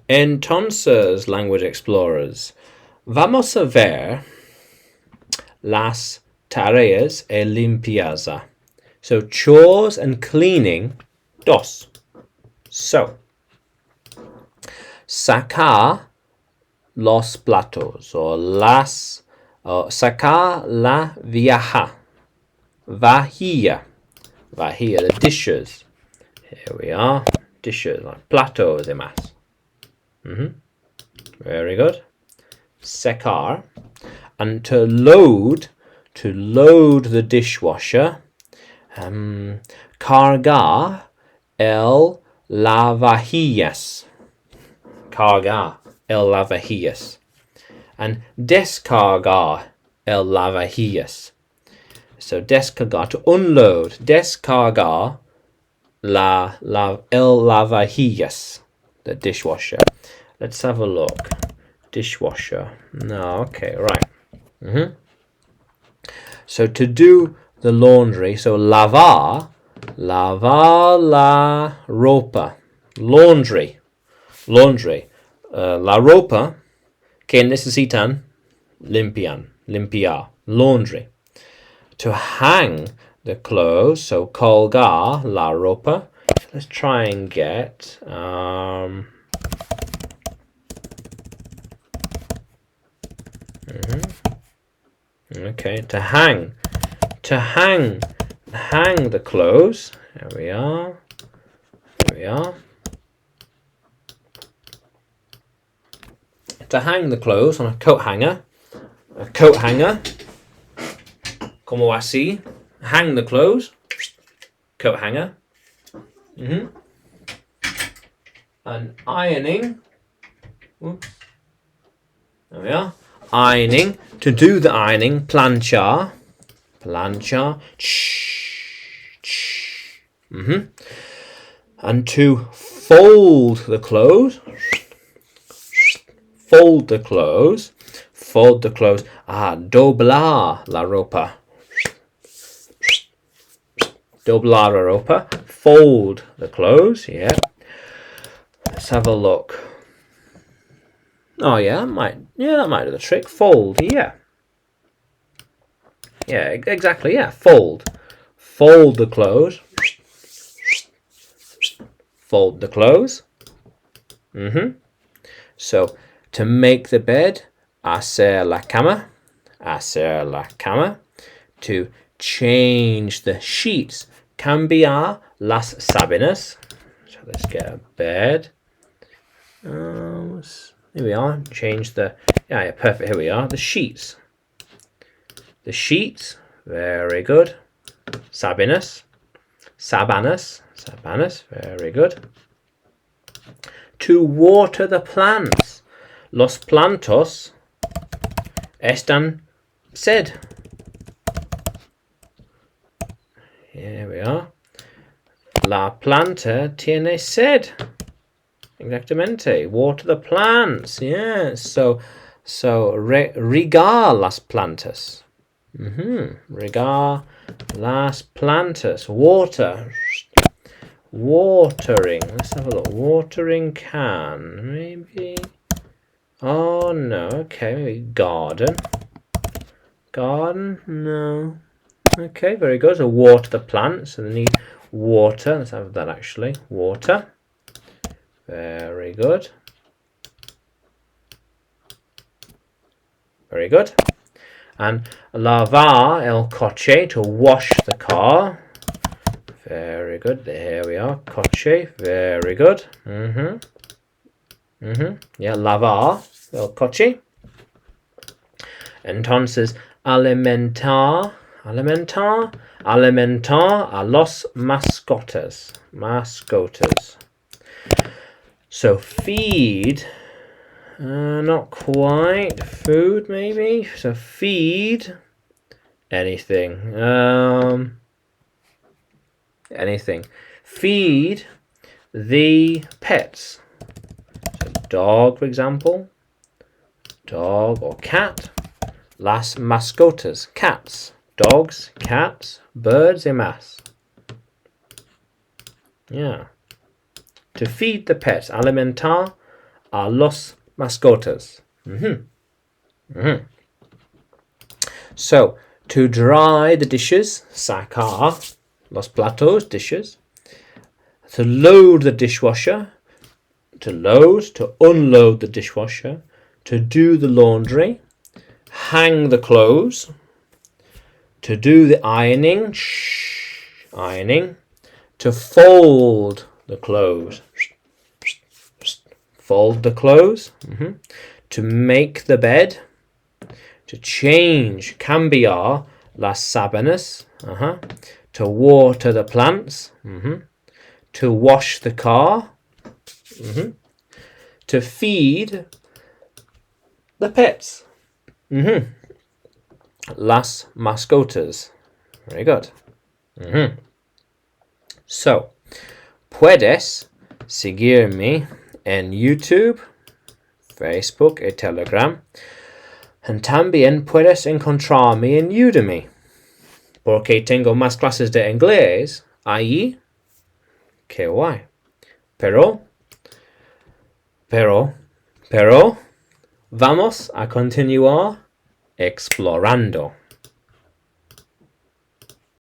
Entonces, language explorers, vamos a ver las tareas de limpieza. So, chores and cleaning, dos. So, sacar los platos or sacar la vajilla, the dishes. Here we are, dishes, like platos y más. Very good. Secar. And to load the dishwasher, cargar el lavavajillas. Cargar el lavavajillas. And descargar el lavavajillas. So descargar, to unload. Descargar el lavavajillas, the dishwasher. Let's have a look. Dishwasher. No, okay, right. So to do the laundry, so lavar la ropa. Laundry. La ropa que necesitan limpiar. Laundry. To hang the clothes, so colgar la ropa. Let's try and get okay, to hang the clothes. There we are. To hang the clothes on a coat hanger. Como así. Hang the clothes. Coat hanger. And ironing. Whoops. There we are. Ironing. To do the ironing, planchar. And to fold the clothes. Doblar la ropa. Doblar la ropa. Fold the clothes. Yeah. Let's have a look. Oh yeah, that might do the trick. Fold. Yeah, exactly. Yeah, fold the clothes. Fold the clothes. So to make the bed, hacer la cama. To change the sheets, cambiar las sábanas. So let's get a bed. Here we are. Change the perfect. Here we are. The sheets. Very good. Sábanas. Very good. To water the plants. Los plantos están sed. Here we are. La planta tiene sed. Exactamente. Water the plants. Yes. So regar las plantas. Regar las plantas. Watering. Let's have a look. Watering can. Maybe. Oh no. Okay. Maybe garden. No. Okay. Very good. So water the plants. So they need water. Let's have that actually. Water. Very good. And lavar el coche, to wash the car. Very good. Here we are. Coche. Very good. Yeah, lavar el coche. Entonces, alimentar a los mascotas. So feed, not quite. Food maybe. So feed anything. Feed the pets. So dog, for example. Dog or cat. Las mascotas. Cats. Dogs, cats, birds y más. Yeah. To feed the pets. Alimentar a los mascotas. So, to dry the dishes, sacar los platos, dishes. To load the dishwasher, to unload the dishwasher. To do the laundry, hang the clothes. To do the ironing, ironing. To fold the clothes, fold the clothes. To make the bed. To change, cambiar las sábanas. To water the plants. To wash the car. To feed the pets. Las mascotas. Very good. So, puedes seguirme en YouTube, Facebook y Telegram. Y también puedes encontrarme en Udemy, porque tengo más clases de inglés ahí. Qué guay. Pero, vamos a continuar explorando.